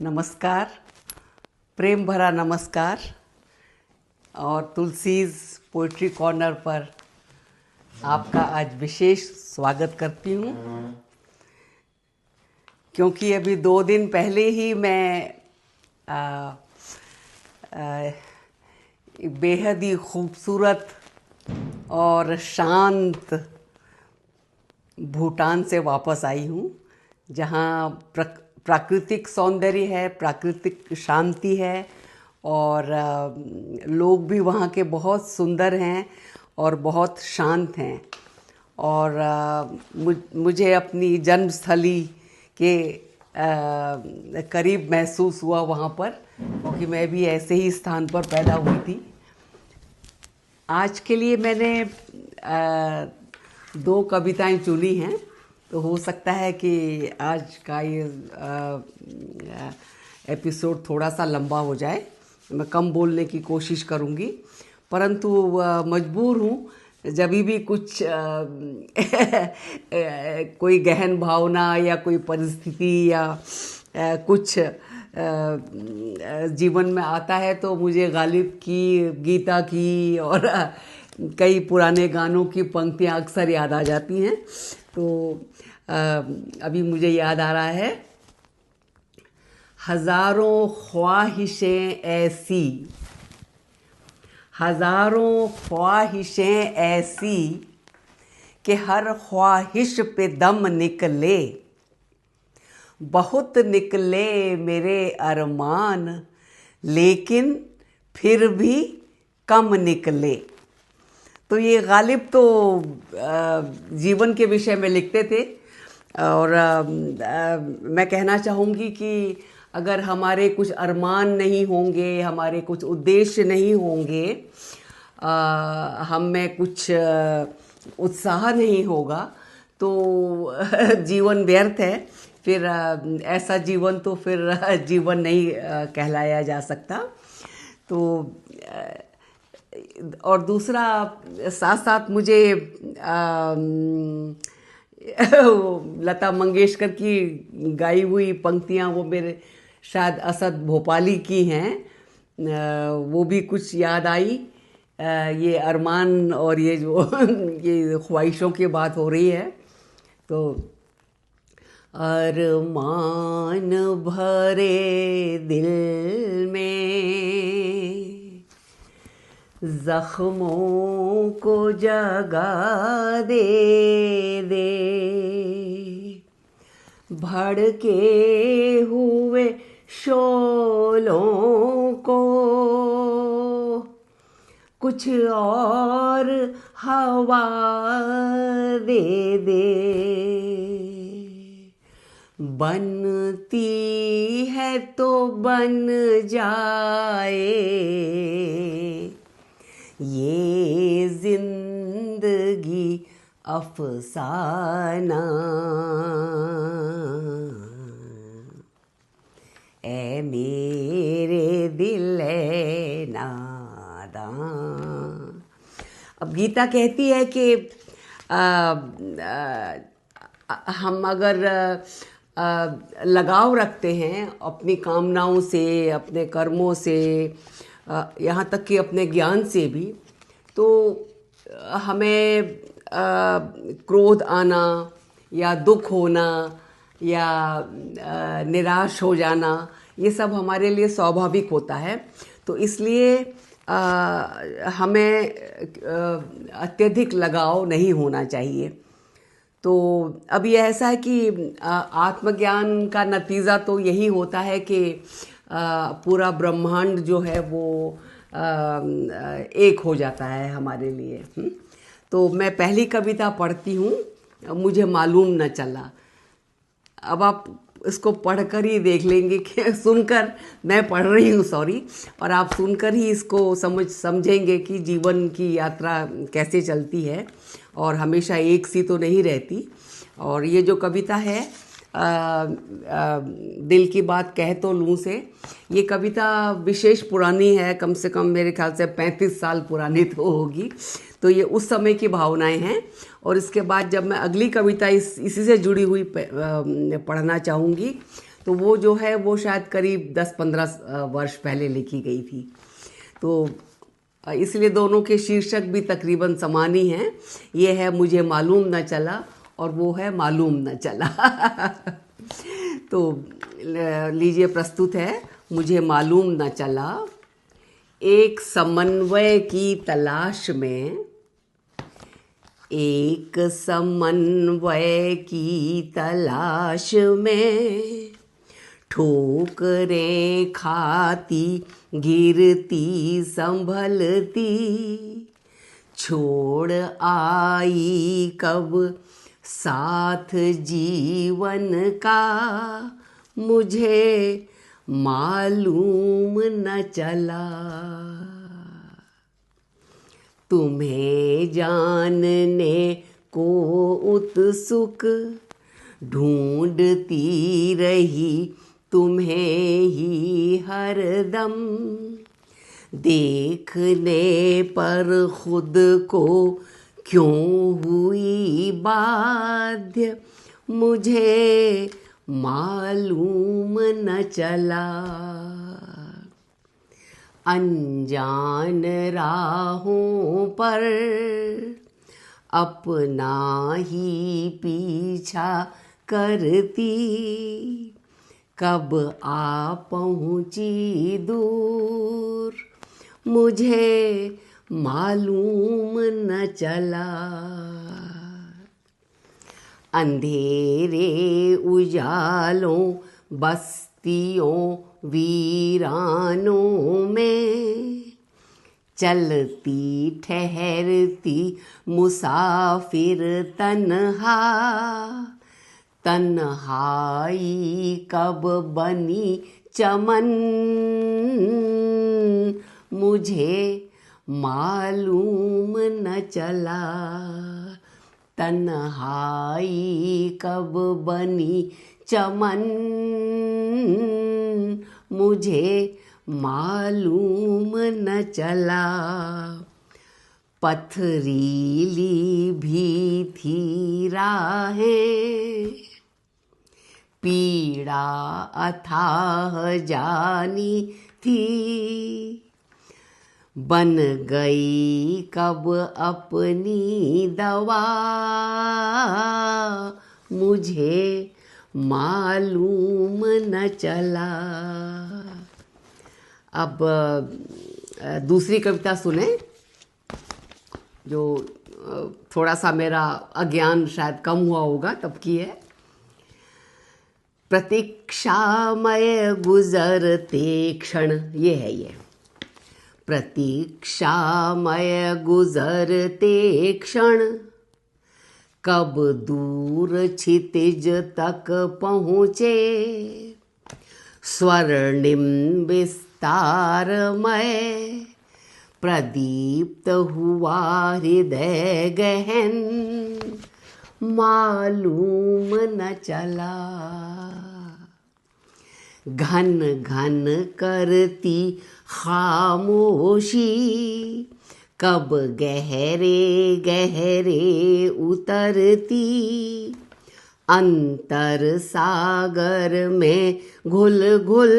नमस्कार, प्रेम भरा नमस्कार। और तुलसीज़ पोइट्री कॉर्नर पर आपका आज विशेष स्वागत करती हूँ, क्योंकि अभी 2 दिन पहले ही मैं एक बेहद ही खूबसूरत और शांत भूटान से वापस आई हूँ, जहाँ प्राकृतिक सौंदर्य है, प्राकृतिक शांति है और लोग भी वहाँ के बहुत सुंदर हैं और बहुत शांत हैं। और मुझे अपनी जन्मस्थली के करीब महसूस हुआ वहाँ पर, क्योंकि मैं भी ऐसे ही स्थान पर पैदा हुई थी। आज के लिए मैंने 2 कविताएं चुनी हैं, तो हो सकता है कि आज का ये एपिसोड थोड़ा सा लंबा हो जाए। मैं कम बोलने की कोशिश करूँगी, परंतु मजबूर हूँ। जब भी कुछ कोई गहन भावना या कोई परिस्थिति या कुछ जीवन में आता है, तो मुझे गालिब की, गीता की और कई पुराने गानों की पंक्तियाँ अक्सर याद आ जाती हैं। तो अभी मुझे याद आ रहा है, हज़ारों ख्वाहिशें ऐसी, हज़ारों ख्वाहिशें ऐसी कि हर ख्वाहिश पे दम निकले, बहुत निकले मेरे अरमान, लेकिन फिर भी कम निकले। तो ये गालिब तो जीवन के विषय में लिखते थे, और मैं कहना चाहूँगी कि अगर हमारे कुछ अरमान नहीं होंगे, हमारे कुछ उद्देश्य नहीं होंगे, हम में कुछ उत्साह नहीं होगा, तो जीवन व्यर्थ है। फिर ऐसा जीवन तो फिर जीवन नहीं कहलाया जा सकता। तो और दूसरा, साथ साथ मुझे लता मंगेशकर की गाई हुई पंक्तियाँ, वो मेरे शायद असद भोपाली की हैं, वो भी कुछ याद आई। ये अरमान और ये जो ये ख्वाहिशों की बात हो रही है, तो अरमान भरे दिल में जख्मों को जगा दे दे, भड़के हुए शोलों को कुछ और हवा दे दे, बनती है तो बन जाए ये जिंदगी अफसाना, ऐ मेरे दिल ए नादां। अब गीता कहती है कि हम अगर लगाव रखते हैं अपनी कामनाओं से, अपने कर्मों से, यहाँ तक कि अपने ज्ञान से भी, तो हमें क्रोध आना या दुख होना या निराश हो जाना, ये सब हमारे लिए स्वाभाविक होता है। तो इसलिए हमें अत्यधिक लगाव नहीं होना चाहिए। तो अब ये ऐसा है कि आत्मज्ञान का नतीजा तो यही होता है कि पूरा ब्रह्मांड जो है वो एक हो जाता है हमारे लिए। तो मैं पहली कविता पढ़ती हूँ, मुझे मालूम न चला। अब आप इसको पढ़कर ही देख लेंगे कि सुनकर, मैं पढ़ रही हूँ सॉरी, और आप सुनकर ही इसको समझेंगे कि जीवन की यात्रा कैसे चलती है और हमेशा एक सी तो नहीं रहती। और ये जो कविता है दिल की बात कह तो लूँ से ये कविता विशेष पुरानी है, कम से कम मेरे ख्याल से 35 साल पुरानी तो होगी। तो ये उस समय की भावनाएं हैं। और इसके बाद जब मैं अगली कविता इसी से जुड़ी हुई पढ़ना चाहूँगी, तो वो जो है वो शायद करीब 10-15 वर्ष पहले लिखी गई थी। तो इसलिए दोनों के शीर्षक भी तकरीबन समान ही हैं। ये है मुझे मालूम न चला और वो है मालूम न चला। तो लीजिए, प्रस्तुत है मुझे मालूम न चला। एक समन्वय की तलाश में, एक समन्वय की तलाश में, ठोकरें खाती गिरती संभलती, छोड़ आई कब साथ जीवन का, मुझे मालूम न चला। तुम्हें जानने को उत्सुक ढूंढती रही तुम्हें ही हरदम, देखने पर खुद को क्यों हुई बाध्य, मुझे मालूम न चला। अनजान राहों पर अपना ही पीछा करती, कब आ पहुँची दूर, मुझे मालूम न चला। अंधेरे उजालों बस्तियों वीरानों में, चलती ठहरती मुसाफिर तन्हा, तन्हाई कब बनी चमन, मुझे मालूम न चला। तन्हाई कब बनी चमन, मुझे मालूम न चला। पथरीली भी थी राहें, पीड़ा अथाह जानी थी, बन गई कब अपनी दवा, मुझे मालूम न चला। अब दूसरी कविता सुने, जो थोड़ा सा मेरा अज्ञान शायद कम हुआ होगा तब की है। प्रतीक्षामय गुजरते क्षण, ये है ये। प्रतीक्षामय गुजरते क्षण, कब दूर क्षितिज तक पहुँचे, स्वर्णिम विस्तारमय प्रदीप्त हुआ हृदय गहन, मालूम न चला। घन घन करती खामोशी, कब गहरे गहरे उतरती, अंतर सागर में घुल घुल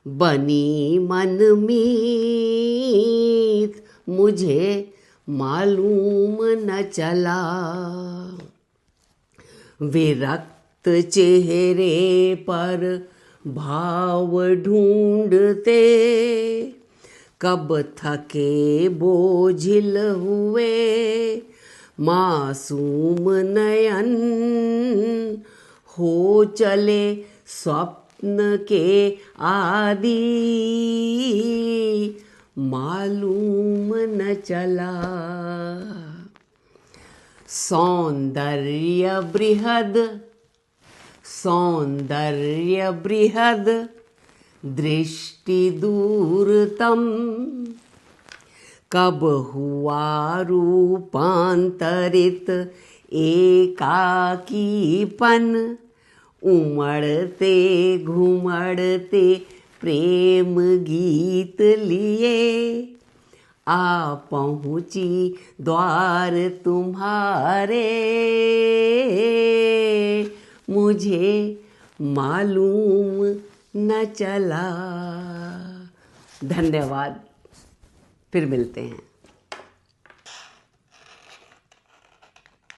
बनी मनमीत, मुझे मालूम न चला। विरक्त चेहरे पर भाव ढूंढते, कब थके बोझिल हुए, मासूम नयन हो चले स्वप्न के आदि, मालूम न चला। सौंदर्य बृहद, सौंदर्य बृहद दृष्टि दूरतम, कब हुआ रूपांतरित एकाकीपन, उमड़ते घुमड़ते प्रेम गीत लिए, आ पहुँची द्वार तुम्हारे, मुझे मालूम न चला। धन्यवाद, फिर मिलते हैं।